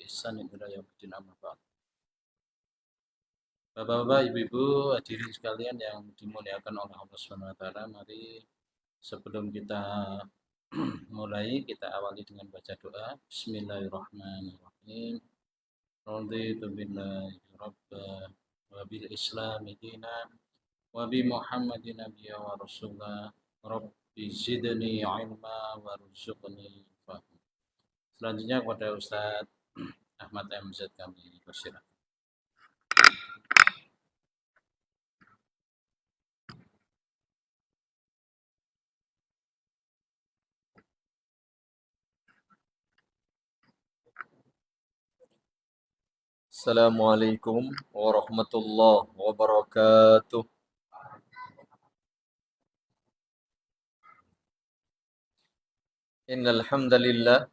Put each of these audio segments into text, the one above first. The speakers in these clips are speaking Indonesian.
بإحسان إلى يوم الدين أما بعد. Bapak-bapak, ibu-ibu, hadirin sekalian yang dimuliakan oleh Allah SWT, mari sebelum kita mulai, kita awali dengan baca doa. Bismillahirrahmanirrahim. Raditu billahi rabba wa bil islami dina wa bi Muhammadin nabiyya wa rasulah. Rabbi zidni ilma warzuqni fahma. Selanjutnya kepada Ustaz Ahmad MZ kami persilakan. Assalamualaikum warahmatullahi wabarakatuh. Innal hamdalillah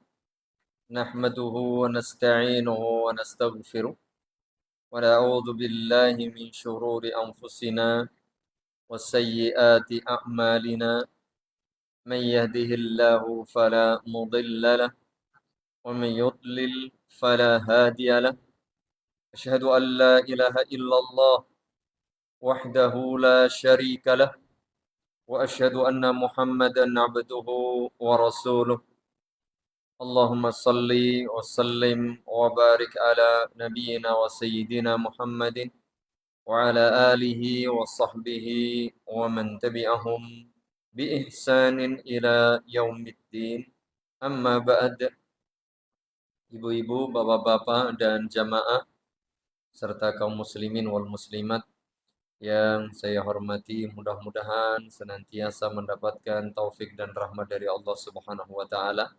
nahmaduhu wa nasta'inuhu wa nastaghfiruh wa na'udzu billahi min shururi anfusina wa sayyiati a'malina. Man yahdihillahu fala mudilla lahu wa man yudlil fala hadiya lahu. Asyhadu an la ilaha illallah wahdahu la syarika lahu وأشهد أن محمدا عبده ورسوله. اللهم صل وسلم وبارك على نبينا وسيدنا محمد وعلى آله وصحبه ومن تبعهم بإحسان إلى يوم الدين. Amma ba'd. Ibu-ibu, bapak-bapak, dan jamaah serta kaum muslimin wal muslimat yang saya hormati, mudah-mudahan senantiasa mendapatkan taufik dan rahmat dari Allah Subhanahu wa taala.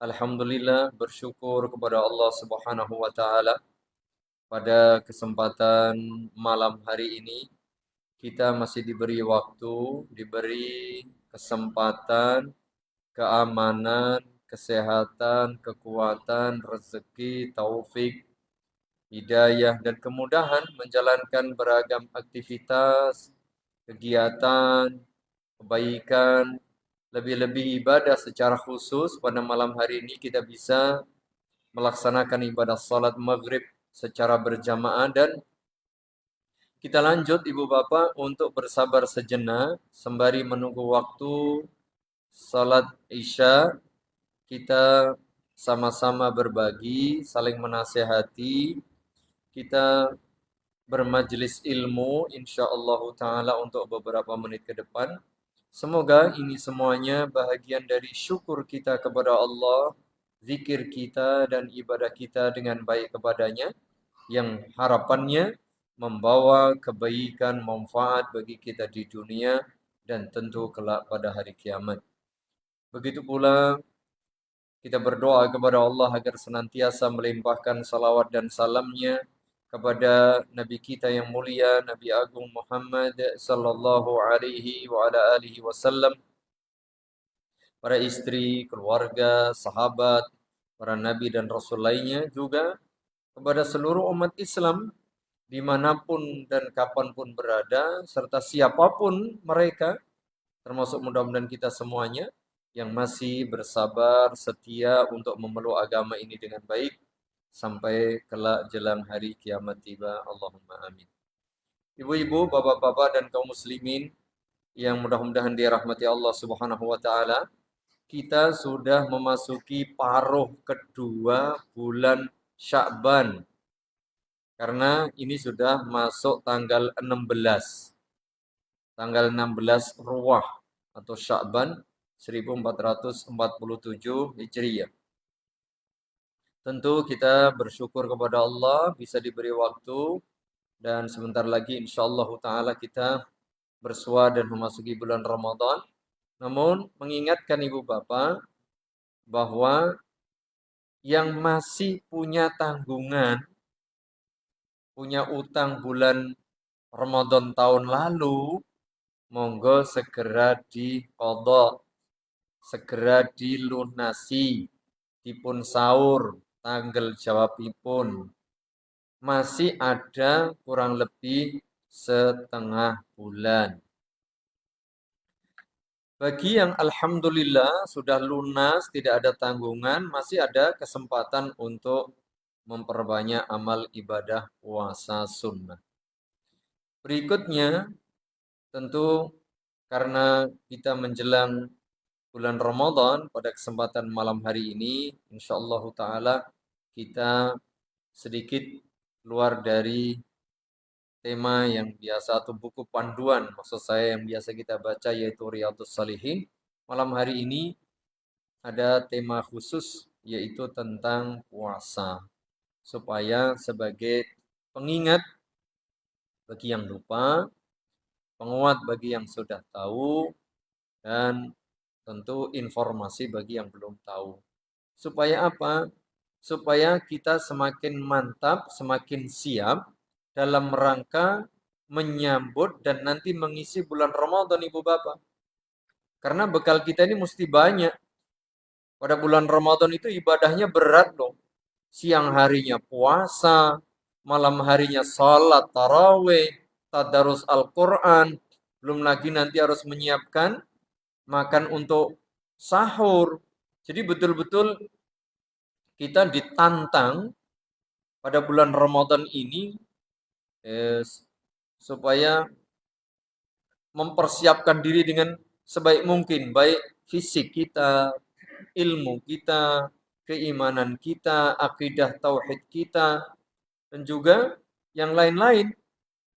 Alhamdulillah, bersyukur kepada Allah Subhanahu wa taala pada kesempatan malam hari ini kita masih diberi waktu, diberi kesempatan, keamanan, kesehatan, kekuatan, rezeki, taufik, hidayah, dan kemudahan menjalankan beragam aktivitas, kegiatan, kebaikan, lebih-lebih ibadah secara khusus. Pada malam hari ini kita bisa melaksanakan ibadah salat maghrib secara berjamaah, dan kita lanjut ibu bapak untuk bersabar sejenak sembari menunggu waktu salat isya. Kita sama-sama berbagi, saling menasehati, kita bermajlis ilmu insyaallah ta'ala untuk beberapa menit ke depan. Semoga ini semuanya bahagian dari syukur kita kepada Allah, zikir kita dan ibadah kita dengan baik kepadanya, yang harapannya membawa kebaikan, manfaat bagi kita di dunia dan tentu kelak pada hari kiamat. Begitu pula kita berdoa kepada Allah agar senantiasa melimpahkan salawat dan salamnya kepada Nabi kita yang mulia, Nabi Agung Muhammad sallallahu alaihi wa ala alihi wasallam, para istri, keluarga, sahabat, para nabi dan rasul lainnya, juga kepada seluruh umat Islam dimanapun dan kapanpun berada, serta siapapun mereka, termasuk mudah-mudahan kita semuanya yang masih bersabar, setia untuk memeluk agama ini dengan baik sampai kelak jelang hari kiamat tiba. Allahumma amin. Ibu-ibu, bapak-bapak, dan kaum muslimin yang mudah-mudahan dirahmati Allah Subhanahu wa taala, kita sudah memasuki paruh kedua bulan Sya'ban. Karena ini sudah masuk tanggal 16. Tanggal 16 Ruwah atau Sya'ban 1447 Hijriyah. Tentu kita bersyukur kepada Allah bisa diberi waktu, dan sebentar lagi insyaallah ta'ala kita bersua dan memasuki bulan Ramadan. Namun mengingatkan ibu bapak bahwa yang masih punya tanggungan, punya utang bulan Ramadan tahun lalu, monggo segera diqadha, segera dilunasi, dipun saur tanggal jawabipun. Masih ada kurang lebih setengah bulan. Bagi yang alhamdulillah sudah lunas, tidak ada tanggungan, masih ada kesempatan untuk memperbanyak amal ibadah puasa sunnah. Berikutnya, tentu karena kita menjelang bulan Ramadan, pada kesempatan malam hari ini, insyaallah ta'ala kita sedikit keluar dari tema yang biasa atau buku panduan, maksud saya yang biasa kita baca yaitu Riyadhus Shalihin. Malam hari ini ada tema khusus yaitu tentang puasa. Supaya sebagai pengingat bagi yang lupa, penguat bagi yang sudah tahu, dan tentu informasi bagi yang belum tahu. Supaya apa? Supaya kita semakin mantap, semakin siap dalam rangka menyambut dan nanti mengisi bulan Ramadan, Ibu Bapak. Karena bekal kita ini mesti banyak. Pada bulan Ramadan itu ibadahnya berat loh. Siang harinya puasa, malam harinya salat tarawih, tadarus Al-Quran, belum lagi nanti harus menyiapkan makan untuk sahur. Jadi betul-betul kita ditantang pada bulan Ramadan ini supaya mempersiapkan diri dengan sebaik mungkin, baik fisik kita, ilmu kita, keimanan kita, akidah tauhid kita, dan juga yang lain-lain.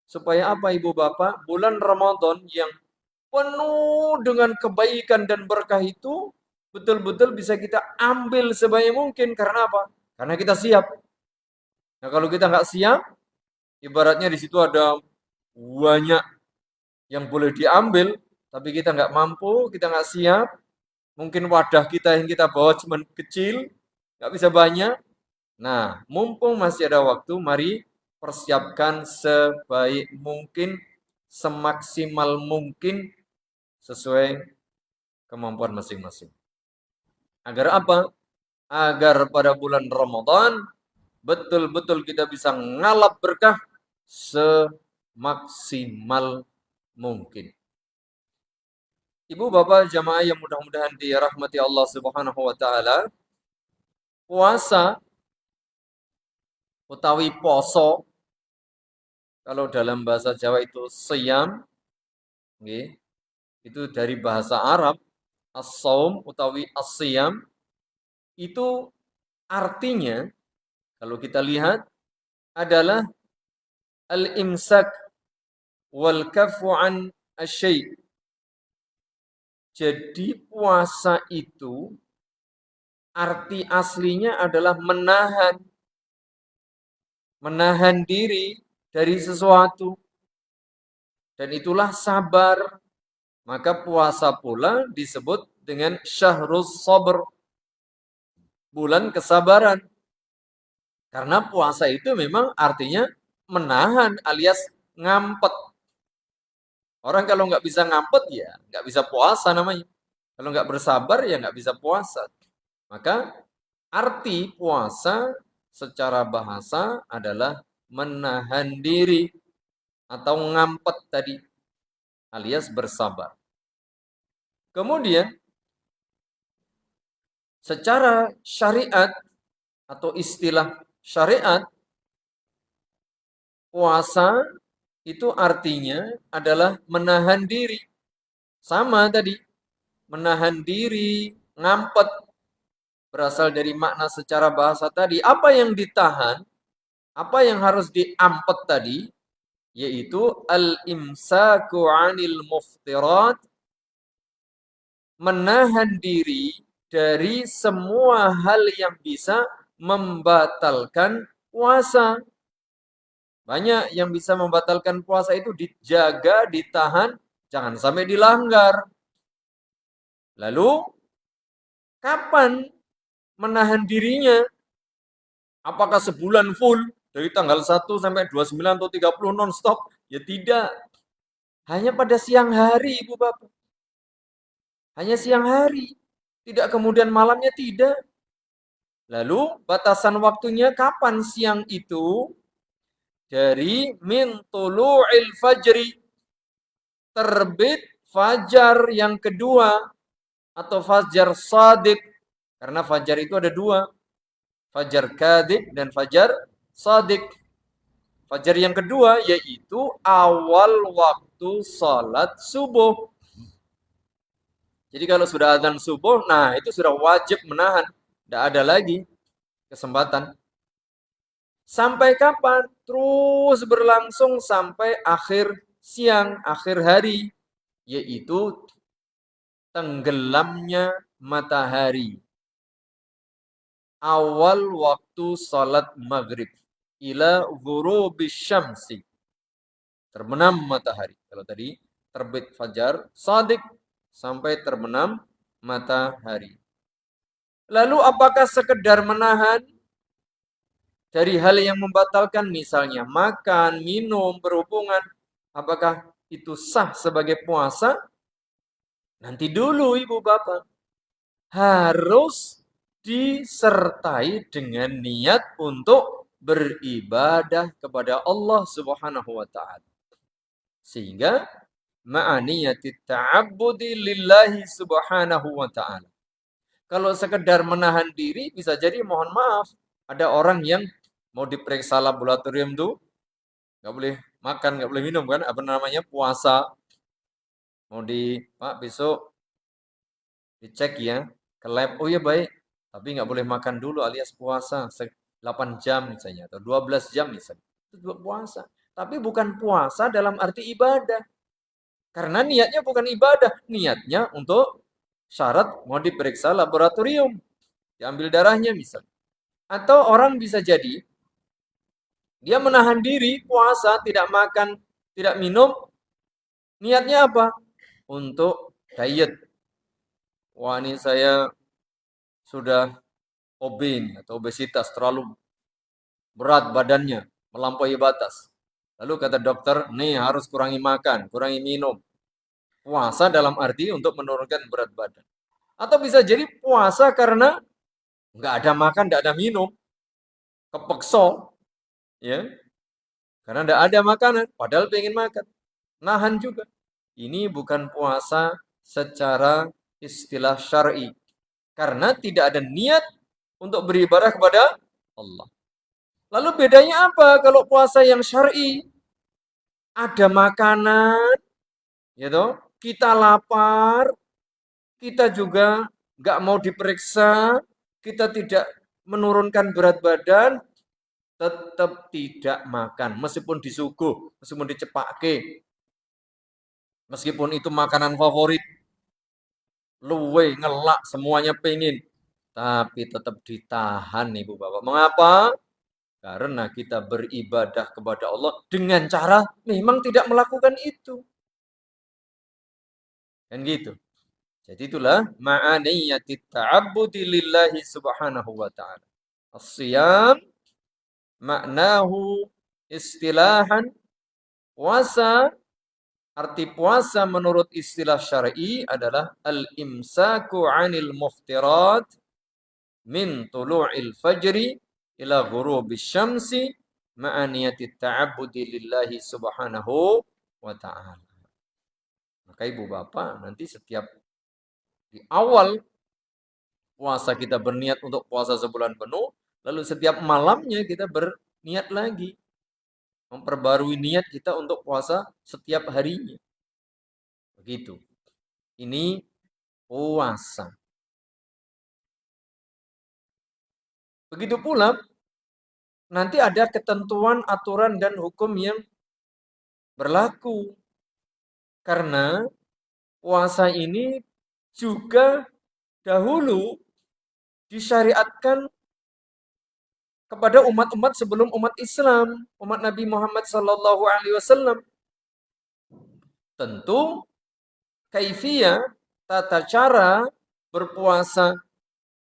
Supaya apa Ibu Bapak? Bulan Ramadan yang penuh dengan kebaikan dan berkah itu betul-betul bisa kita ambil sebaik mungkin. Karena apa? Karena kita siap. Nah kalau kita nggak siap, ibaratnya di situ ada banyak yang boleh diambil, tapi kita nggak mampu, kita nggak siap. Mungkin wadah kita yang kita bawa cuma kecil, nggak bisa banyak. Nah, mumpung masih ada waktu, mari persiapkan sebaik mungkin, semaksimal mungkin sesuai kemampuan masing-masing. Agar apa? Agar pada bulan Ramadan betul-betul kita bisa ngalap berkah semaksimal mungkin. Ibu bapak jamaah yang mudah-mudahan dirahmati Allah Subhanahu wa taala, puasa utawi poso, kalau dalam bahasa Jawa itu siyam, okay, itu dari bahasa Arab, as-saum utawi as-siyam, itu artinya kalau kita lihat adalah al-imsak wal kafu an asy-syai'. Jadi puasa itu arti aslinya adalah menahan diri dari sesuatu. Dan itulah sabar. Maka puasa pula disebut dengan syahrus sabr, bulan kesabaran. Karena puasa itu memang artinya menahan alias ngampet. Orang kalau nggak bisa ngampet ya nggak bisa puasa namanya. Kalau nggak bersabar ya nggak bisa puasa. Maka arti puasa secara bahasa adalah menahan diri atau ngampet tadi alias bersabar. Kemudian secara syariat atau istilah syariat, puasa itu artinya adalah menahan diri. Sama tadi, menahan diri, ngampet, berasal dari makna secara bahasa tadi. Apa yang ditahan, apa yang harus diampet tadi, yaitu al-imsaku 'anil muftirat, menahan diri dari semua hal yang bisa membatalkan puasa. Banyak yang bisa membatalkan puasa itu dijaga, ditahan, jangan sampai dilanggar. Lalu, kapan menahan dirinya? Apakah sebulan full? Dari tanggal 1 sampai 29 atau 30 non-stop? Ya tidak. Hanya pada siang hari, Ibu Bapak. Hanya siang hari. Tidak kemudian malamnya, tidak. Lalu, batasan waktunya kapan siang itu? Dari min tulu'il fajri, terbit fajar yang kedua atau fajar shadiq, karena fajar itu ada dua, fajar kadhib dan fajar shadiq. Fajar yang kedua yaitu awal waktu salat subuh. Jadi kalau sudah azan subuh, nah itu sudah wajib menahan. Tidak ada lagi kesempatan. Sampai kapan? Terus berlangsung sampai akhir siang, akhir hari. Yaitu tenggelamnya matahari. Awal waktu salat maghrib. Ila ghurubis syamsi. Terbenam matahari. Kalau tadi terbit fajar, shadiq sampai terbenam matahari. Lalu apakah sekedar menahan dari hal yang membatalkan, misalnya makan, minum, berhubungan, apakah itu sah sebagai puasa? Nanti dulu Ibu Bapak. Harus disertai dengan niat untuk beribadah kepada Allah Subhanahu wa taala. Sehingga ma'aniyatit ta'abbudi lillahi Subhanahu wa taala. Kalau sekedar menahan diri, bisa jadi mohon maaf, ada orang yang mau diperiksa laboratorium tuh nggak boleh makan, nggak boleh minum kan, apa namanya, puasa. Mau Pak besok dicek ya ke lab, oh ya baik, tapi nggak boleh makan dulu alias puasa 8 jam misalnya atau 12 jam misalnya. Itu juga puasa. Tapi bukan puasa dalam arti ibadah. Karena niatnya bukan ibadah, niatnya untuk syarat mau diperiksa laboratorium, diambil darahnya misalnya. Atau orang bisa jadi dia menahan diri, puasa, tidak makan, tidak minum, niatnya apa? Untuk diet. Wah, ini saya sudah atau obesitas, terlalu berat badannya, melampaui batas. Lalu kata dokter, nih harus kurangi makan, kurangi minum. Puasa dalam arti untuk menurunkan berat badan. Atau bisa jadi puasa karena nggak ada makan, nggak ada minum, kepeksa, ya, karena nggak ada makanan, padahal pengen makan, nahan juga. Ini bukan puasa secara istilah syar'i, karena tidak ada niat untuk beribadah kepada Allah. Lalu bedanya apa kalau puasa yang syar'i? Ada makanan, gitu, kita lapar, kita juga nggak mau diperiksa, kita tidak menurunkan berat badan, tetap tidak makan. Meskipun disuguh, meskipun dicepake, meskipun itu makanan favorit, luwe, ngelak, semuanya pengen. Tapi tetap ditahan Ibu Bapak. Mengapa? Karena kita beribadah kepada Allah dengan cara memang tidak melakukan itu. Kan gitu. Jadi itulah ma'aniyatit ta'abbudi lillahi subhanahu wa ta'ala. As-siyam maknahu istilahan, puasa, arti puasa menurut istilah syar'i adalah al-imsaku 'anil muftirat min tulu'il fajri ila ghurubis syamsi ma'aniyatit ta'abbudi lillahi subhanahu wa ta'ala. Maka Ibu Bapak nanti setiap di awal puasa kita berniat untuk puasa sebulan penuh, lalu setiap malamnya kita berniat lagi. Memperbarui niat kita untuk puasa setiap harinya. Begitu. Ini puasa. Begitu pula nanti ada ketentuan, aturan, dan hukum yang berlaku. Karena puasa ini juga dahulu disyariatkan kepada umat-umat sebelum umat Islam, umat Nabi Muhammad SAW. Tentu kaifiyah, tata cara berpuasa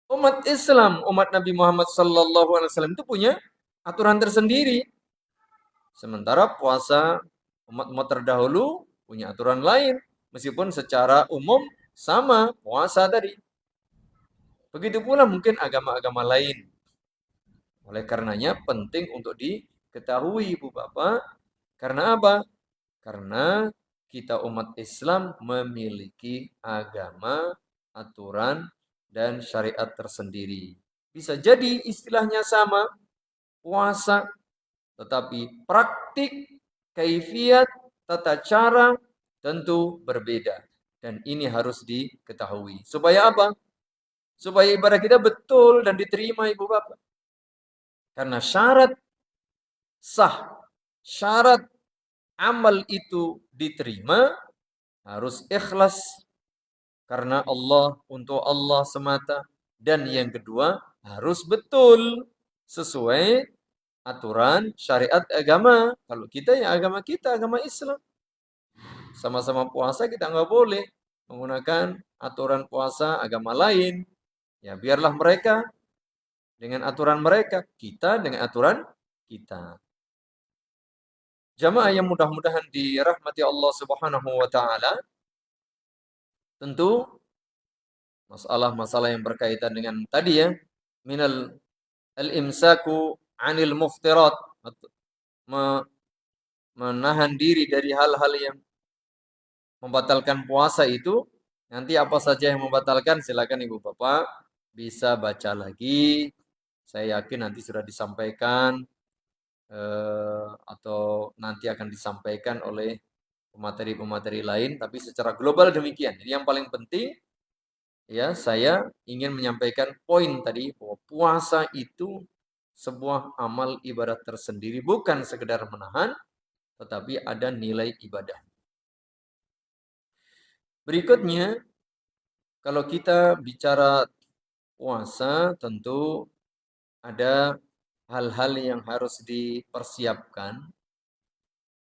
umat Islam, umat Nabi Muhammad SAW itu punya aturan tersendiri. Sementara puasa umat-umat terdahulu punya aturan lain, meskipun secara umum sama puasa tadi. Begitu pula mungkin agama-agama lain. Oleh karenanya penting untuk diketahui Ibu Bapak. Karena apa? Karena kita umat Islam memiliki agama, aturan, dan syariat tersendiri. Bisa jadi istilahnya sama, puasa, tetapi praktik, kaifiat, tata cara tentu berbeda. Dan ini harus diketahui. Supaya apa? Supaya ibadah kita betul dan diterima Ibu Bapak. Karena syarat sah, syarat amal itu diterima harus ikhlas karena Allah, untuk Allah semata. Dan yang kedua, harus betul sesuai aturan syariat agama. Kalau kita ya agama kita, agama Islam. Sama-sama puasa kita nggak boleh menggunakan aturan puasa agama lain. Ya biarlah mereka dengan aturan mereka, kita dengan aturan kita. Jamaah yang mudah-mudahan dirahmati Allah Subhanahu wa taala, tentu masalah-masalah yang berkaitan dengan tadi ya, minal al-imsaku 'anil muftirat, menahan diri dari hal-hal yang membatalkan puasa itu. Nanti apa saja yang membatalkan silakan Ibu Bapak bisa baca lagi. Saya yakin nanti sudah disampaikan atau nanti akan disampaikan oleh pemateri-pemateri lain, tapi secara global demikian. Jadi yang paling penting ya, saya ingin menyampaikan poin tadi bahwa puasa itu sebuah amal ibadah tersendiri, bukan sekedar menahan, tetapi ada nilai ibadah. Berikutnya, kalau kita bicara puasa, tentu ada hal-hal yang harus dipersiapkan,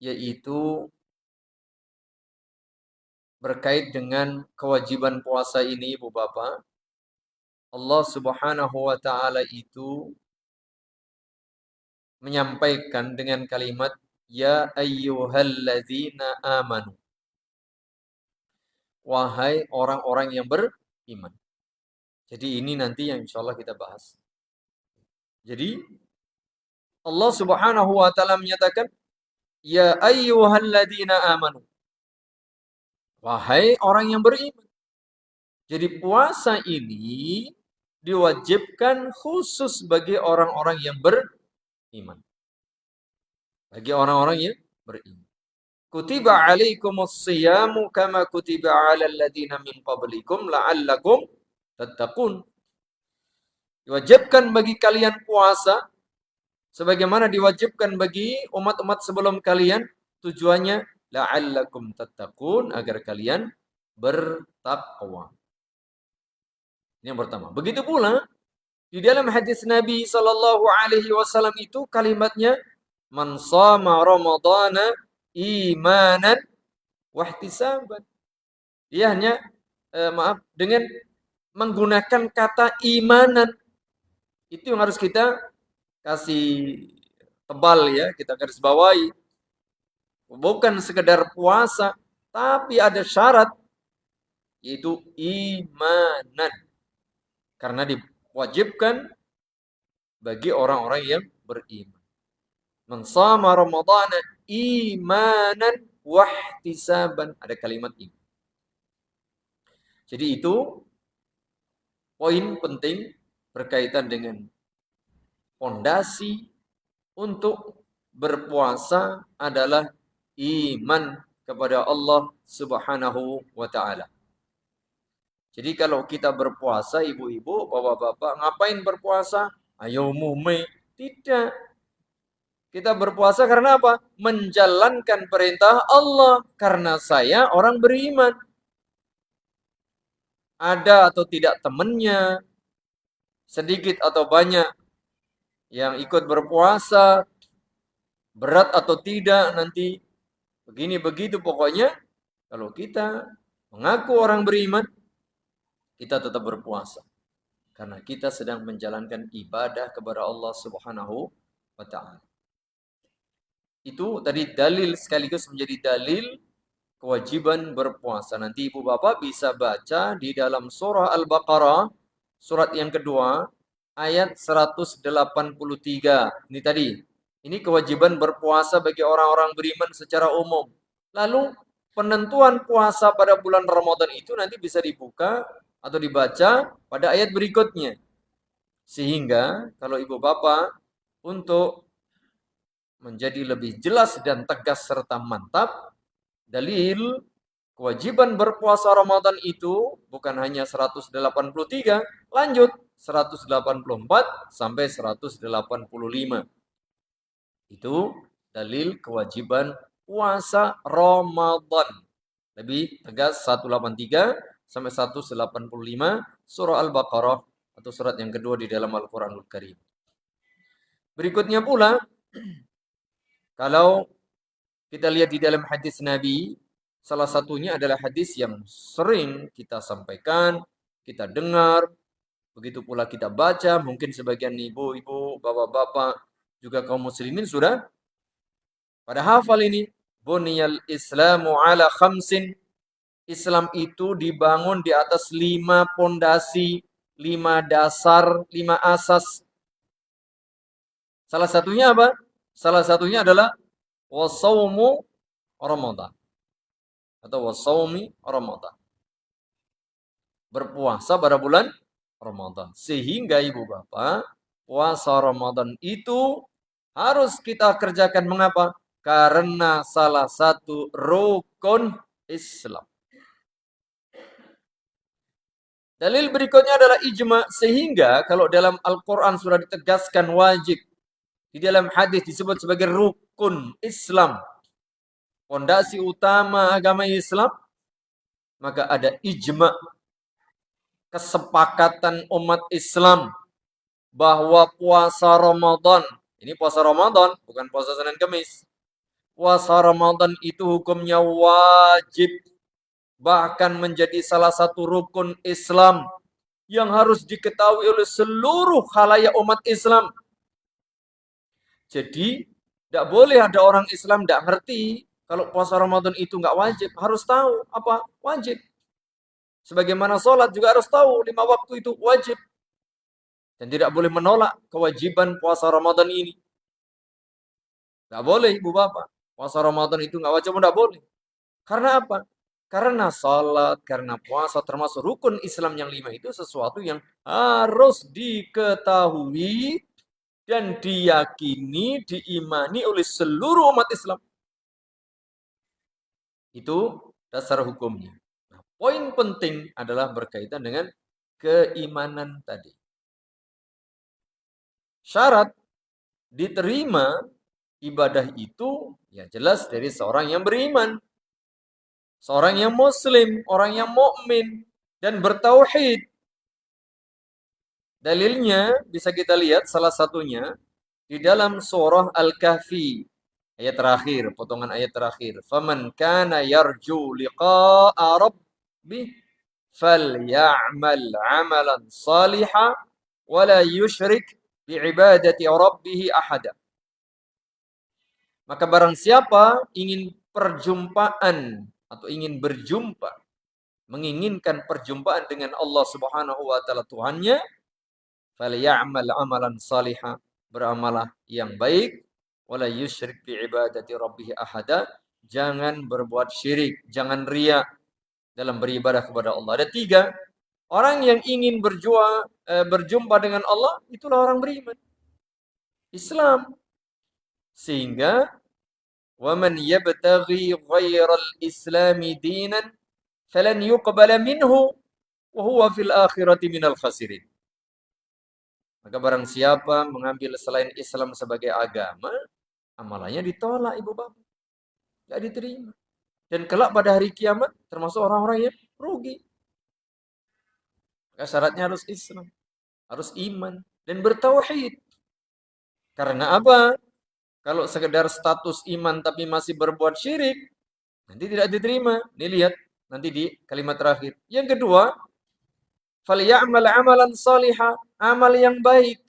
yaitu berkait dengan kewajiban puasa ini, Ibu Bapak. Allah Subhanahu wa taala itu menyampaikan dengan kalimat ya ayyuhalladzina amanu. Wahai orang-orang yang beriman. Jadi ini nanti yang insyaallah kita bahas. Jadi Allah Subhanahu wa taala menyatakan ya ayyuhalladzina amanu. Wahai orang yang beriman. Jadi puasa ini diwajibkan khusus bagi orang-orang yang beriman. Bagi orang-orang yang beriman. Kutiba alaikumus siyamu kama kutiba alal ladzina min qablikum la'allakum tattaqun. Diwajibkan bagi kalian puasa sebagaimana diwajibkan bagi umat-umat sebelum kalian, tujuannya la'allakum tattaqun, agar kalian bertakwa. Ini yang pertama. Begitu pula di dalam hadis Nabi sallallahu alaihi wasallam itu kalimatnya man shama ramadhana imanan wahtisaban. Dia hanya dengan menggunakan kata imanan. Itu yang harus kita kasih tebal ya, kita garis bawahi. Bukan sekedar puasa, tapi ada syarat yaitu imanan. Karena diwajibkan bagi orang-orang yang beriman. Man shama ramadhana imanan wahtisaban. Ada kalimat ini. Jadi itu poin penting berkaitan dengan fondasi untuk berpuasa adalah iman kepada Allah Subhanahu wa taala. Jadi kalau kita berpuasa, ibu-ibu, bapak-bapak, ngapain berpuasa? Ayo mume. Tidak. Kita berpuasa karena apa? Menjalankan perintah Allah. Karena saya orang beriman. Ada atau tidak temannya, sedikit atau banyak yang ikut berpuasa, berat atau tidak nanti, begini begitu pokoknya. Kalau kita mengaku orang beriman, kita tetap berpuasa. Karena kita sedang menjalankan ibadah kepada Allah Subhanahu wa ta'ala. Itu tadi dalil sekaligus menjadi dalil kewajiban berpuasa. Nanti ibu bapak bisa baca di dalam surah Al-Baqarah, surat yang kedua, ayat 183. Ini tadi. Ini kewajiban berpuasa bagi orang-orang beriman secara umum. Lalu penentuan puasa pada bulan Ramadan itu nanti bisa dibuka atau dibaca pada ayat berikutnya. Sehingga kalau ibu bapak untuk menjadi lebih jelas dan tegas serta mantap, dalil kewajiban berpuasa Ramadan itu bukan hanya 183, lanjut 184 sampai 185. Itu dalil kewajiban puasa Ramadan. Lebih tegas 183 sampai 185 surah Al-Baqarah atau surat yang kedua di dalam Al-Qur'anul Karim. Berikutnya pula, kalau kita lihat di dalam hadis Nabi, salah satunya adalah hadis yang sering kita sampaikan, kita dengar, begitu pula kita baca, mungkin sebagian ibu-ibu, bapak-bapak, juga kaum muslimin sudah pada hafal ini. Buniyal Islamu ala khamsin. Islam itu dibangun di atas 5 pondasi, 5 dasar, 5 asas. Salah satunya apa? Salah satunya adalah wasaumu Ramadan atau wasaumi Ramadan. Berpuasa pada bulan Ramadan. Sehingga ibu bapak, puasa Ramadan itu harus kita kerjakan. Mengapa? Karena salah satu rukun Islam. Dalil berikutnya adalah ijma. Sehingga kalau dalam Al-Quran sudah ditegaskan wajib, di dalam hadis disebut sebagai rukun Islam, fondasi utama agama Islam, maka ada ijma, kesepakatan umat Islam bahwa puasa Ramadan, ini puasa Ramadan, bukan puasa Senin Kamis. Puasa Ramadan itu hukumnya wajib, bahkan menjadi salah satu rukun Islam yang harus diketahui oleh seluruh khalayak umat Islam. Jadi, tidak boleh ada orang Islam tidak ngerti kalau puasa Ramadan itu nggak wajib. Harus tahu apa wajib. Sebagaimana sholat juga harus tahu 5 waktu itu wajib. Dan tidak boleh menolak kewajiban puasa Ramadan ini. Tidak boleh ibu bapak. Puasa Ramadan itu nggak wajib, tidak boleh. Karena apa? Karena salat, karena puasa termasuk rukun Islam yang 5 itu sesuatu yang harus diketahui dan diyakini, diimani oleh seluruh umat Islam. Itu dasar hukumnya. Nah, poin penting adalah berkaitan dengan keimanan tadi. Syarat diterima ibadah itu ya jelas dari seorang yang beriman. Seorang yang muslim, orang yang mukmin dan bertauhid. Dalilnya bisa kita lihat salah satunya di dalam surah Al-Kahfi ayat terakhir, potongan ayat terakhir. Faman kana yarju liqa'a rabbih falyamal 'amalan salihan wa la yusyrik bi'ibadati rabbih ahada. Maka barang siapa ingin perjumpaan atau ingin berjumpa, menginginkan perjumpaan dengan Allah Subhanahu wa taala Tuhannya, falyamal amalan salihah, beramalah yang baik, wala yusyrik bi ibadati rabbih ahada, jangan berbuat syirik, jangan riya dalam beribadah kepada Allah. Ada 3, orang yang ingin berjumpa dengan Allah, itulah orang beriman. Islam. Sehingga وَمَنْ يَبْتَغِي غَيْرَ الْإِسْلَامِ دِينًا فَلَنْ يُقْبَلَ مِنْهُ وَهُوَ فِي الْآخِرَةِ مِنَ الْخَاسِرِينَ. Maka barang siapa mengambil selain Islam sebagai agama, amalannya ditolak ibu bapak. Tidak diterima. Dan kelak pada hari kiamat termasuk orang-orang yang rugi. Maka syaratnya harus Islam, harus iman dan bertauhid. Karena apa? Kalau sekedar status iman tapi masih berbuat syirik, nanti tidak diterima. Ini lihat nanti di kalimat terakhir. Yang kedua, falyamal amalan salihah, amal yang baik.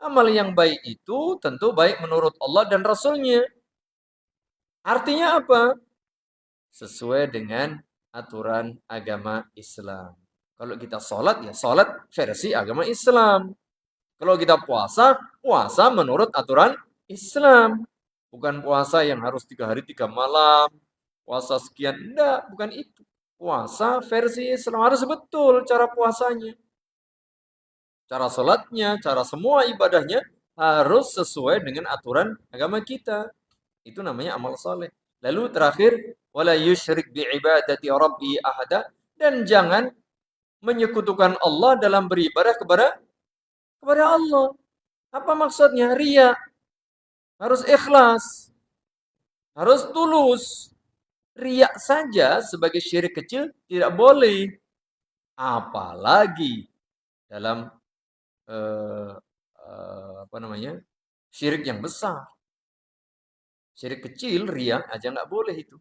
Amal yang baik itu tentu baik menurut Allah dan Rasulnya. Artinya apa? Sesuai dengan aturan agama Islam. Kalau kita sholat, ya sholat versi agama Islam. Kalau kita puasa, puasa menurut aturan Islam. Bukan puasa yang harus 3 hari 3 malam. Puasa sekian. Enggak, bukan itu. Puasa versi Islam. Harus betul cara puasanya. Cara sholatnya, cara semua ibadahnya harus sesuai dengan aturan agama kita. Itu namanya amal soleh. Lalu terakhir, wala yusyrik bi'ibadati rabbi ahada, dan jangan menyekutukan Allah dalam beribadah kepada Allah. Apa maksudnya? Ria. Harus ikhlas, harus tulus. Riak saja sebagai syirik kecil tidak boleh. Apalagi dalam apa namanya? Syirik yang besar. Syirik kecil, riak aja nggak boleh itu.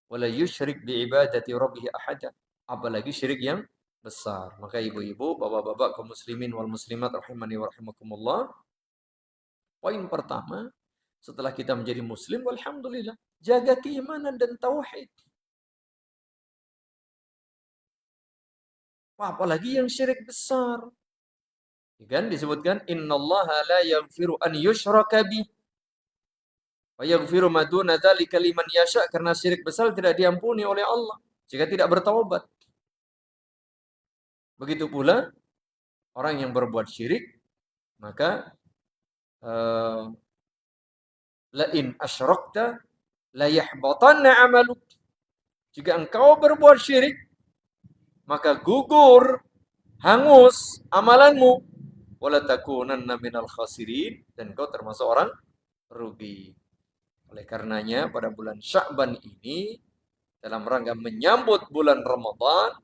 Wala yusyrik bi'ibadati rabbih ahada. Apalagi syirik yang besar. Maka ibu-ibu, bapak-bapak, kaum muslimin wal muslimat rahimani wa rahimakumullah. Poin pertama, setelah kita menjadi muslim, alhamdulillah, jaga keimanan dan tauhid. Apalagi yang syirik besar. Kan disebutkan innallaha la yaghfiru an yushraka bih wa yaghfiru ma duna dzalika liman yasha, karena syirik besar tidak diampuni oleh Allah jika tidak bertaubat. Begitu pula orang yang berbuat syirik, maka la in asyrakta la yahbatanna amaluk. Jika engkau berbuat syirik, maka gugur, hangus amalanmu. Wala takunanna minal khasirin, dan kau termasuk orang rugi. Oleh karenanya pada bulan Sya'ban ini, dalam rangka menyambut bulan Ramadan,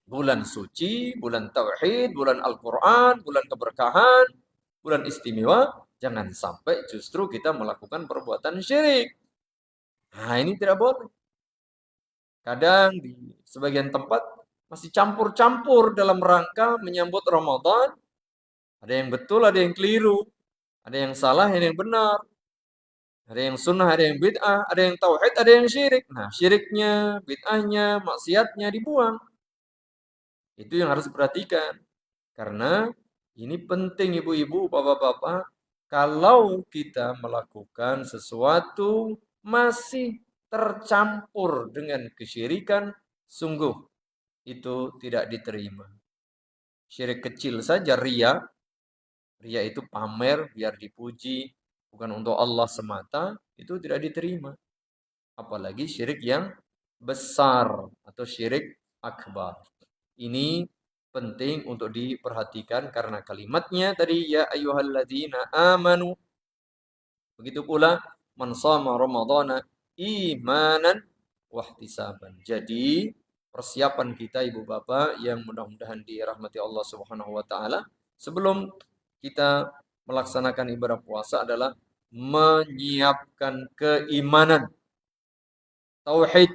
bulan suci, bulan tauhid, bulan Al-Quran, bulan keberkahan, bulan istimewa, jangan sampai justru kita melakukan perbuatan syirik. Nah, ini tidak boleh. Kadang di sebagian tempat masih campur-campur dalam rangka menyambut Ramadan. Ada yang betul, ada yang keliru. Ada yang salah, ada yang benar. Ada yang sunnah, ada yang bid'ah, ada yang tauhid, ada yang syirik. Nah, syiriknya, bid'ahnya, maksiatnya dibuang. Itu yang harus diperhatikan. Karena ini penting ibu-ibu, bapak-bapak. Kalau kita melakukan sesuatu masih tercampur dengan kesyirikan, sungguh itu tidak diterima. Syirik kecil saja, ria. Ria itu pamer biar dipuji, bukan untuk Allah semata, itu tidak diterima. Apalagi syirik yang besar atau syirik akbar. Ini penting untuk diperhatikan karena kalimatnya tadi ya ayyuhalladzina amanu. Begitu pula man shama ramadhana imanan wahtisaban. Jadi persiapan kita ibu bapak yang mudah-mudahan dirahmati Allah Subhanahu wa taala sebelum kita melaksanakan ibadah puasa adalah menyiapkan keimanan, tauhid,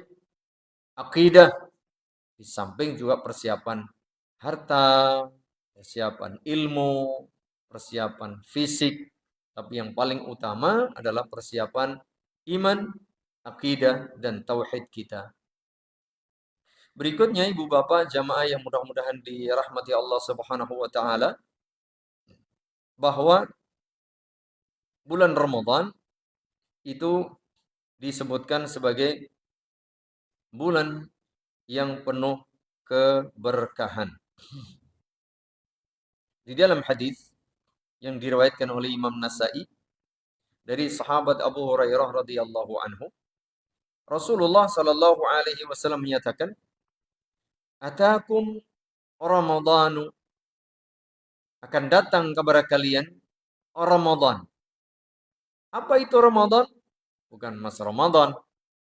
akidah, di samping juga persiapan harta, persiapan ilmu, persiapan fisik, tapi yang paling utama adalah persiapan iman, akidah, dan tauhid kita. Berikutnya ibu bapak jamaah yang mudah-mudahan dirahmati Allah Subhanahu wa taala, bahwa bulan Ramadan itu disebutkan sebagai bulan yang penuh keberkahan. Di dalam hadis yang diriwayatkan oleh Imam Nasa'i dari sahabat Abu Hurairah radhiyallahu anhu, Rasulullah sallallahu alaihi wasallam menyatakan, "Atakum Ramadhanu," akan datang kepada kalian Ramadan. Apa itu Ramadan? Bukan mas Ramadan,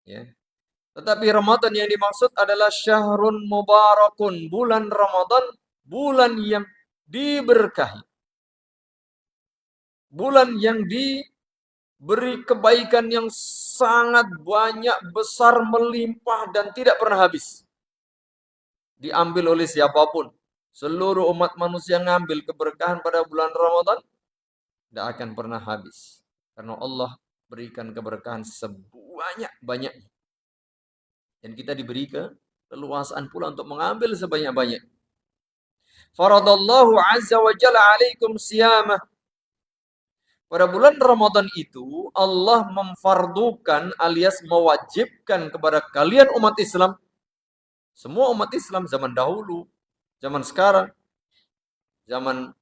ya. Tetapi Ramadan yang dimaksud adalah syahrun mubarakun, bulan Ramadan, bulan yang diberkahi. Bulan yang diberi kebaikan yang sangat banyak, besar, melimpah, dan tidak pernah habis. Diambil oleh siapapun. Seluruh umat manusia ngambil keberkahan pada bulan Ramadan, tidak akan pernah habis. Karena Allah berikan keberkahan sebanyak-banyaknya. Dan kita diberi keleluasaan pula untuk mengambil sebanyak-banyak. Faradallahu azza wa jalla alaikum siyamah. Pada bulan Ramadan itu Allah memfardukan alias mewajibkan kepada kalian umat Islam, semua umat Islam zaman dahulu, zaman sekarang, zaman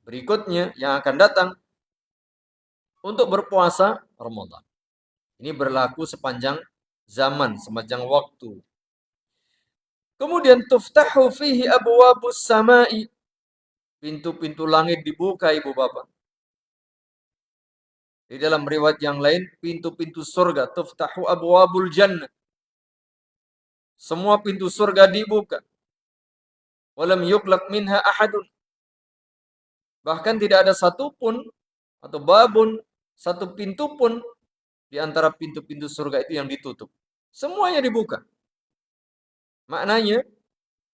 berikutnya yang akan datang untuk berpuasa Ramadan. Ini berlaku sepanjang zaman, sepanjang waktu. Kemudian tuftahu fihi abwabus samai. Pintu-pintu langit dibuka, Ibu Bapak. Di dalam riwayat yang lain, pintu-pintu surga, tuftahu abwabul jannah. Semua pintu surga dibuka. Walam yuglaq minha ahadun. Bahkan tidak ada satupun atau babun, satu pintu pun di antara pintu-pintu surga itu yang ditutup. Semuanya dibuka. Maknanya,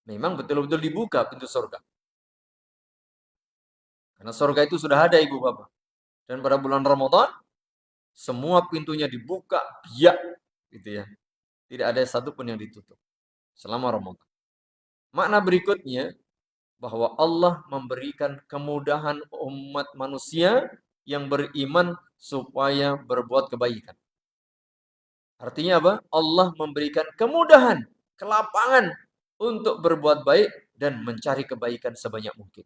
memang betul-betul dibuka pintu surga. Karena surga itu sudah ada, Ibu Bapak. Dan pada bulan Ramadan, semua pintunya dibuka, biak, gitu ya. Tidak ada satupun yang ditutup selama Ramadan. Makna berikutnya, bahwa Allah memberikan kemudahan umat manusia yang beriman supaya berbuat kebaikan. Artinya apa? Allah memberikan kemudahan, kelapangan untuk berbuat baik dan mencari kebaikan sebanyak mungkin.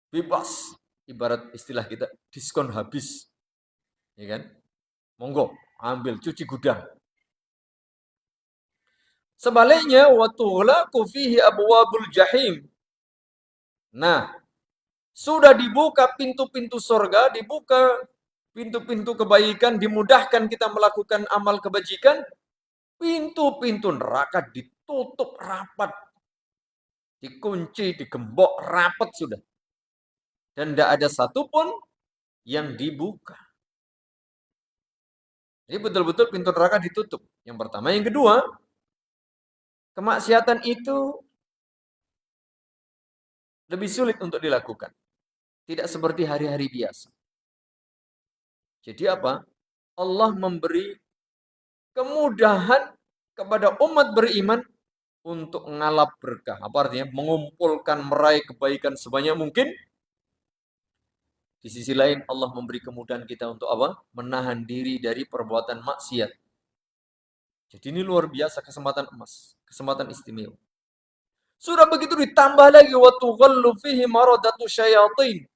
Bebas, ibarat istilah kita, diskon habis. Ya kan? Monggo, ambil, cuci gudang. Sebaliknya, wa tughlaqu fihi abwabul jahim. Nah, sudah dibuka pintu-pintu surga, dibuka pintu-pintu kebaikan, dimudahkan kita melakukan amal kebajikan, pintu-pintu neraka ditutup rapat, dikunci, digembok rapat sudah. Dan tidak ada satupun yang dibuka. Jadi betul-betul pintu neraka ditutup. Yang pertama. Yang kedua, kemaksiatan itu lebih sulit untuk dilakukan. Tidak seperti hari-hari biasa. Jadi apa? Allah memberi kemudahan kepada umat beriman untuk ngalap berkah. Apa artinya? Mengumpulkan, meraih kebaikan sebanyak mungkin. Di sisi lain Allah memberi kemudahan kita untuk apa? Menahan diri dari perbuatan maksiat. Jadi ini luar biasa kesempatan emas, kesempatan istimewa. Sudah begitu ditambah lagi wa tughallu fihi maradatu syayatin.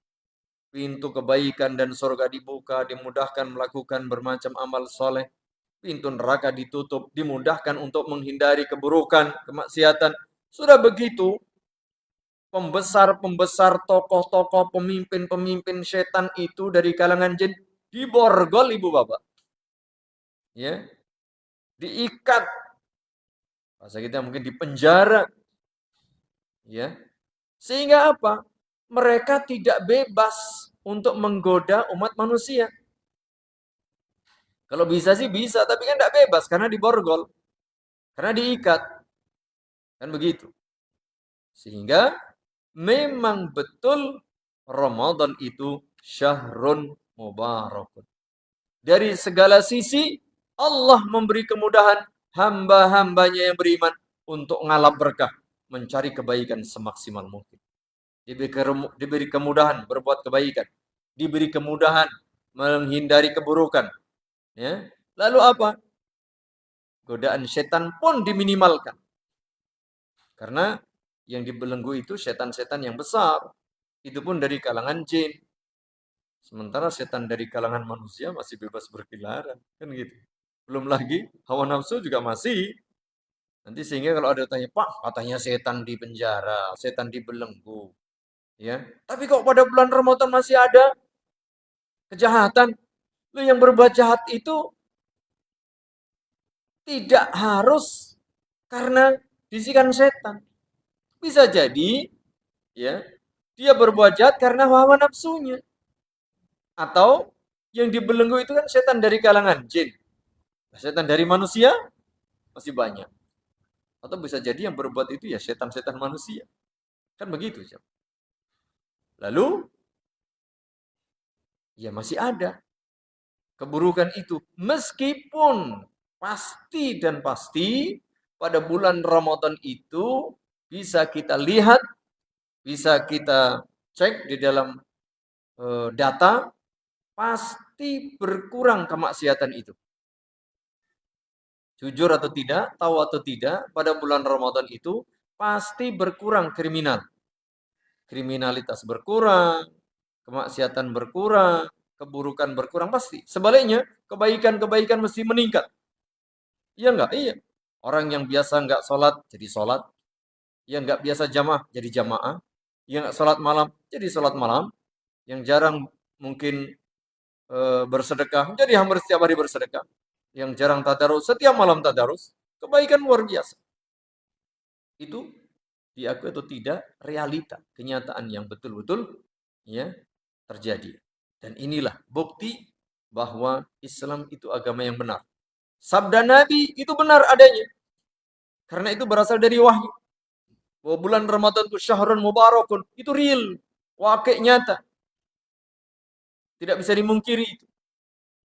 Pintu kebaikan dan surga dibuka, dimudahkan melakukan bermacam amal soleh. Pintu neraka ditutup, dimudahkan untuk menghindari keburukan, kemaksiatan. Sudah begitu, pembesar-pembesar, tokoh-tokoh, pemimpin-pemimpin setan itu dari kalangan jin diborgol, Ibu Bapak. Ya. Diikat. Bahasa kita mungkin dipenjara. Ya. Sehingga apa? Mereka tidak bebas untuk menggoda umat manusia. Kalau bisa sih bisa, tapi kan tidak bebas karena diborgol. Karena diikat. Kan begitu. Sehingga memang betul Ramadan itu syahrun mubarakun. Dari segala sisi Allah memberi kemudahan hamba-hambanya yang beriman untuk ngalap berkah, mencari kebaikan semaksimal mungkin. Diberi kemudahan berbuat kebaikan, diberi kemudahan menghindari keburukan. Ya. Lalu apa? Godaan setan pun diminimalkan. Karena yang dibelenggu itu setan-setan yang besar. Itu pun dari kalangan jin. Sementara setan dari kalangan manusia masih bebas berkeliaran. Kan gitu. Belum lagi hawa nafsu juga masih. Nanti sehingga kalau ada tanya, Pak, katanya setan di penjara, setan dibelenggu. Ya. Tapi kok pada bulan Ramadan masih ada kejahatan? Lu yang berbuat jahat itu tidak harus karena bisikan setan. Bisa jadi ya, dia berbuat jahat karena hawa nafsunya. Atau yang dibelenggu itu kan setan dari kalangan jin. Setan dari manusia masih banyak. Atau bisa jadi yang berbuat itu ya setan-setan manusia. Kan begitu. Lalu ya masih ada keburukan itu. Meskipun pasti dan pasti pada bulan Ramadan itu bisa kita lihat, bisa kita cek di dalam data, pasti berkurang kemaksiatan itu. Jujur atau tidak, tahu atau tidak, pada bulan Ramadan itu pasti berkurang kriminal. kriminalitas berkurang, kemaksiatan berkurang, keburukan berkurang pasti. Sebaliknya, kebaikan-kebaikan mesti meningkat. Iya enggak? Iya. Orang yang biasa enggak sholat, jadi sholat. Yang enggak biasa jamaah, jadi jamaah. Yang enggak sholat malam, jadi sholat malam. Yang jarang mungkin bersedekah, jadi hampir setiap hari bersedekah. Yang jarang tadarus, setiap malam tadarus. Kebaikan luar biasa. Itu diakui atau tidak, realita, kenyataan yang betul-betul ya terjadi. Dan inilah bukti bahwa Islam itu agama yang benar. Sabda Nabi itu benar adanya. Karena itu berasal dari wahyu. Bahwa bulan Ramadan itu syahrun mubarakun. Itu real. Wakil nyata. Tidak bisa dimungkiri itu.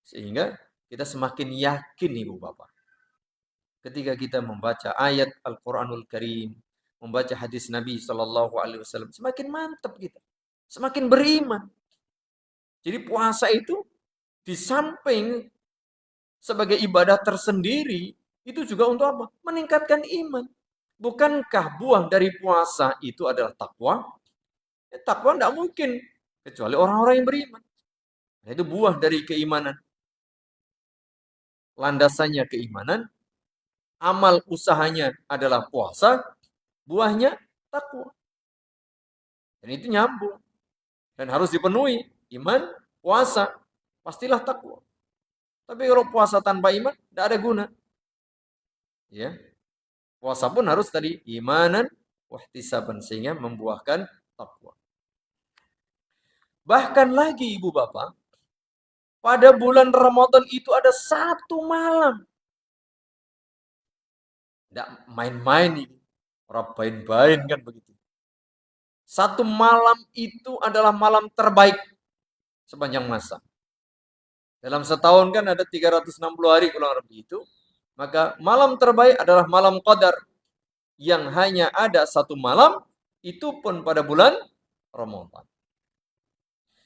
Sehingga kita semakin yakin Ibu Bapak. Ketika kita membaca ayat Al-Quranul Karim, membaca hadis Nabi SAW, semakin mantap kita. Semakin beriman. Jadi puasa itu di samping sebagai ibadah tersendiri, itu juga untuk apa? Meningkatkan iman. Bukankah buah dari puasa itu adalah takwa? Takwa tidak mungkin, kecuali orang-orang yang beriman. Nah, itu buah dari keimanan. Landasannya keimanan, amal usahanya adalah puasa, buahnya takwa. Dan itu nyambung. Dan harus dipenuhi. Iman, puasa, pastilah takwa. Tapi kalau puasa tanpa iman, tidak ada guna. Ya, puasa pun harus tadi imanan wahtisaban, sehingga membuahkan takwa. Bahkan lagi Ibu Bapak, pada bulan Ramadan itu ada satu malam. Tidak main-main ini. Orang bain-bain kan begitu. Satu malam itu adalah malam terbaik sepanjang masa. Dalam setahun kan ada 360 hari kurang lebih itu. Maka malam terbaik adalah malam Qadar. Yang hanya ada satu malam, itu pun pada bulan Ramadan.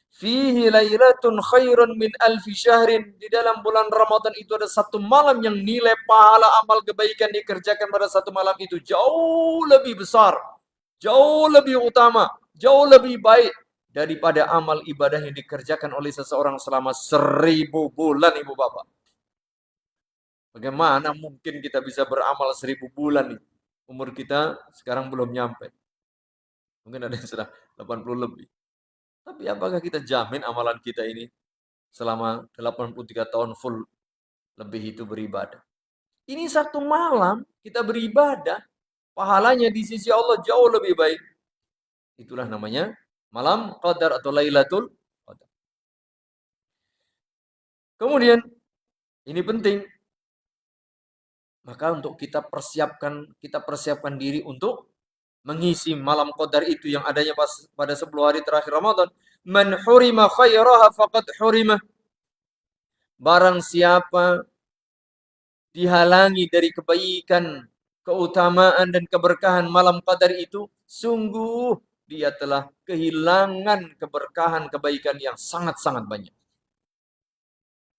Fihi lailatun khairun min alfi syahrin. Di dalam bulan Ramadan itu ada satu malam yang nilai pahala amal kebaikan dikerjakan pada satu malam itu jauh lebih besar, jauh lebih utama, jauh lebih baik daripada amal ibadah yang dikerjakan oleh seseorang selama 1000 bulan, Ibu Bapak. Bagaimana mungkin kita bisa beramal 1000 bulan nih? Umur kita sekarang belum nyampe. Mungkin ada yang sudah 80 lebih. Tapi apakah kita jamin amalan kita ini selama 83 tahun full lebih itu beribadah? Ini satu malam kita beribadah, pahalanya di sisi Allah jauh lebih baik. Itulah namanya malam Qadar atau Lailatul Qadar. Kemudian, ini penting. Maka untuk kita persiapkan diri untuk mengisi malam Qadar itu yang adanya pada 10 hari terakhir Ramadan. Man hurima khairaha faqad hurima. Barang siapa dihalangi dari kebaikan, keutamaan dan keberkahan malam Qadar itu, sungguh dia telah kehilangan keberkahan kebaikan yang sangat-sangat banyak.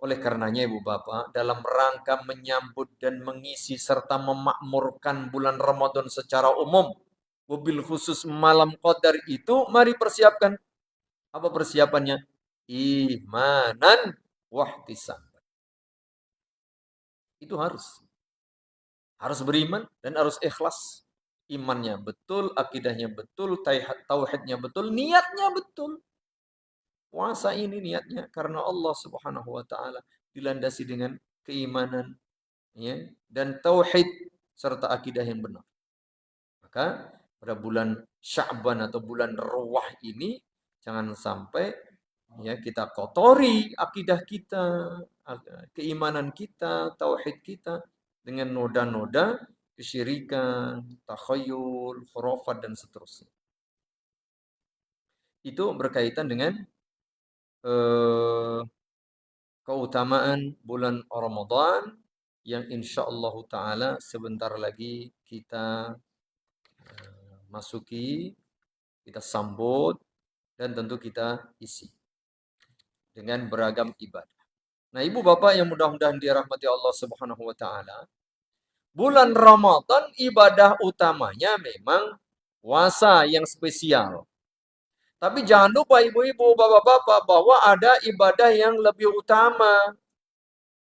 Oleh karenanya Ibu Bapak, dalam rangka menyambut dan mengisi serta memakmurkan bulan Ramadan secara umum, wabil khusus malam Qadar itu, mari persiapkan. Apa persiapannya? Imanan wahtisaban. Itu harus beriman dan harus ikhlas. Imannya betul, akidahnya betul, tauhidnya betul, niatnya betul. Puasa ini niatnya karena Allah Subhanahu wa taala, dilandasi dengan keimanan ya dan tauhid serta akidah yang benar. Maka pada bulan Sya'ban atau bulan Ruwah ini jangan sampai ya kita kotori akidah kita, keimanan kita, tauhid kita dengan noda-noda kesyirikan, takhayul, khurafat dan seterusnya. Itu berkaitan dengan keutamaan bulan Ramadan yang insyaallah taala sebentar lagi kita masuki, kita sambut dan tentu kita isi dengan beragam ibadah. Nah, Ibu Bapak yang mudah-mudahan dirahmati Allah Subhanahu wa taala, bulan Ramadan ibadah utamanya memang puasa yang spesial. Tapi jangan lupa ibu-ibu, bapak-bapak, bahwa ada ibadah yang lebih utama.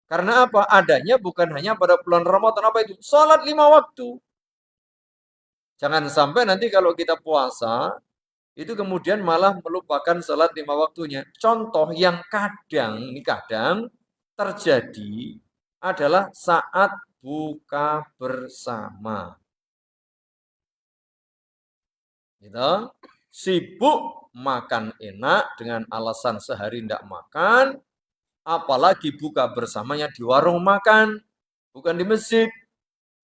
Karena apa? Adanya bukan hanya pada bulan Ramadan. Apa itu? Salat 5 waktu. Jangan sampai nanti kalau kita puasa, itu kemudian malah melupakan salat 5 waktunya. Contoh yang kadang terjadi adalah saat buka bersama. Gitu. Sibuk makan enak dengan alasan sehari tidak makan, apalagi buka bersamanya di warung makan, bukan di masjid.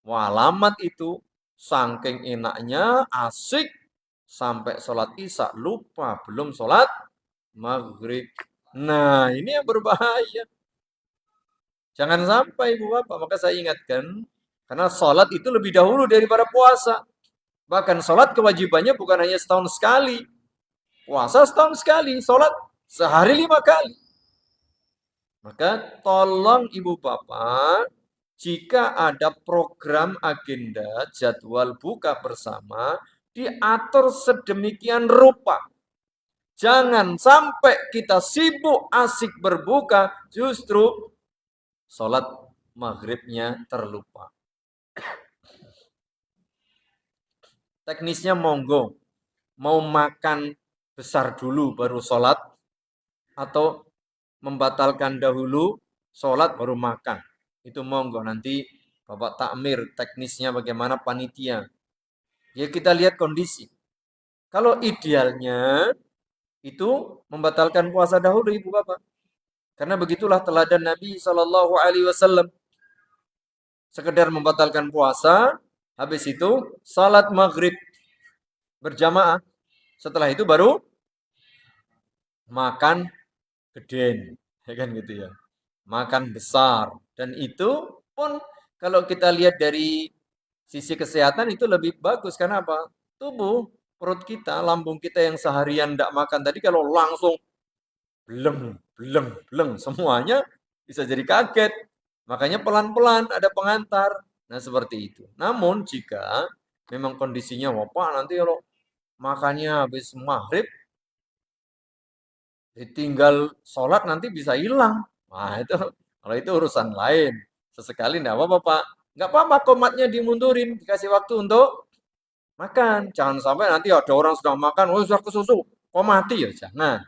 Walamat itu, saking enaknya, asik, sampai sholat isya, lupa, belum sholat maghrib. Nah, ini yang berbahaya. Jangan sampai Ibu Bapak, maka saya ingatkan, karena sholat itu lebih dahulu daripada puasa. Bahkan sholat kewajibannya bukan hanya setahun sekali. Puasa setahun sekali, sholat sehari 5 kali. Maka tolong Ibu Bapak, jika ada program agenda jadwal buka bersama, diatur sedemikian rupa. Jangan sampai kita sibuk asik berbuka, justru sholat maghribnya terlupa. Teknisnya monggo, mau makan besar dulu baru sholat, atau membatalkan dahulu sholat baru makan. Itu monggo, nanti Bapak takmir teknisnya bagaimana panitia. Ya kita lihat kondisi. Kalau idealnya itu membatalkan puasa dahulu Ibu Bapak. Karena begitulah teladan Nabi Shallallahu Alaihi Wasallam. Sekedar membatalkan puasa, habis itu salat maghrib berjamaah. Setelah itu baru makan geden, ya kan gitu ya. Makan besar. Dan itu pun kalau kita lihat dari sisi kesehatan itu lebih bagus. Karena apa? Tubuh, perut kita, lambung kita yang seharian tidak makan tadi kalau langsung belum semuanya bisa jadi kaget. Makanya pelan-pelan ada pengantar. Nah seperti itu. Namun jika memang kondisinya, wah Pak, nanti kalau makannya habis maghrib, ditinggal sholat nanti bisa hilang. Nah itu, kalau itu urusan lain. Sesekali enggak apa-apa Pak. Enggak apa-apa komatnya dimundurin, dikasih waktu untuk makan. Jangan sampai nanti ada orang sedang makan, oh sudah kesusu, kok mati ya? Jangan.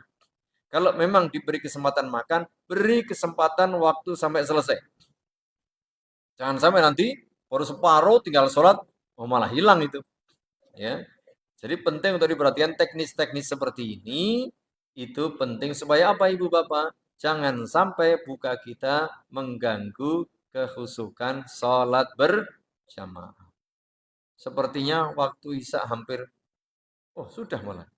Kalau memang diberi kesempatan makan, beri kesempatan waktu sampai selesai. Jangan sampai nanti baru separuh tinggal sholat, oh malah hilang itu. Ya. Jadi penting untuk diperhatikan teknis-teknis seperti ini, itu penting supaya apa Ibu Bapak? Jangan sampai buka kita mengganggu kehusukan sholat berjamaah. Sepertinya waktu isya hampir, oh sudah malah.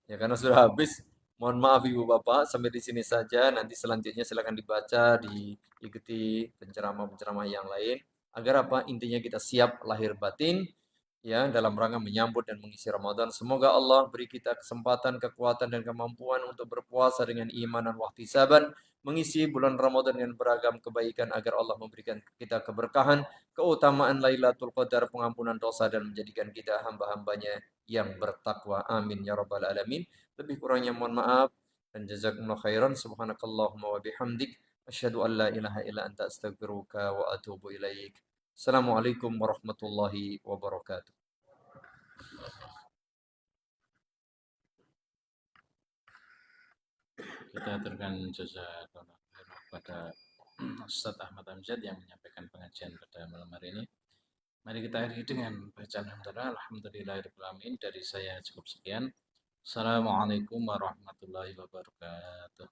Ya karena sudah habis. Mohon maaf Ibu Bapak, sampai di sini saja. Nanti selanjutnya silakan dibaca, diikuti penceramah-penceramah yang lain. Agar apa? Intinya kita siap lahir batin ya dalam rangka menyambut dan mengisi Ramadan. Semoga Allah beri kita kesempatan, kekuatan dan kemampuan untuk berpuasa dengan iman dan wahtisaban, mengisi bulan Ramadan dengan beragam kebaikan agar Allah memberikan kita keberkahan, keutamaan Lailatul Qadar, pengampunan dosa dan menjadikan kita hamba-hambanya yang bertakwa. Amin ya rabbal alamin. Lebih kurangnya mohon maaf dan jazakumullah khairan. Subhanakallahumma wa bihamdik asyhadu an la ilaha illa anta astaghfiruka wa atubu ilaik. Assalamualaikum warahmatullahi wabarakatuh. Kita aturkan jazakallah khairan kepada Ustaz Ahmad Amjad yang menyampaikan pengajian pada malam hari ini. Mari kita akhiri dengan bacaan hamdalah. Alhamdulillahirrahmanirrahim. Dari saya cukup sekian. Assalamualaikum warahmatullahi wabarakatuh.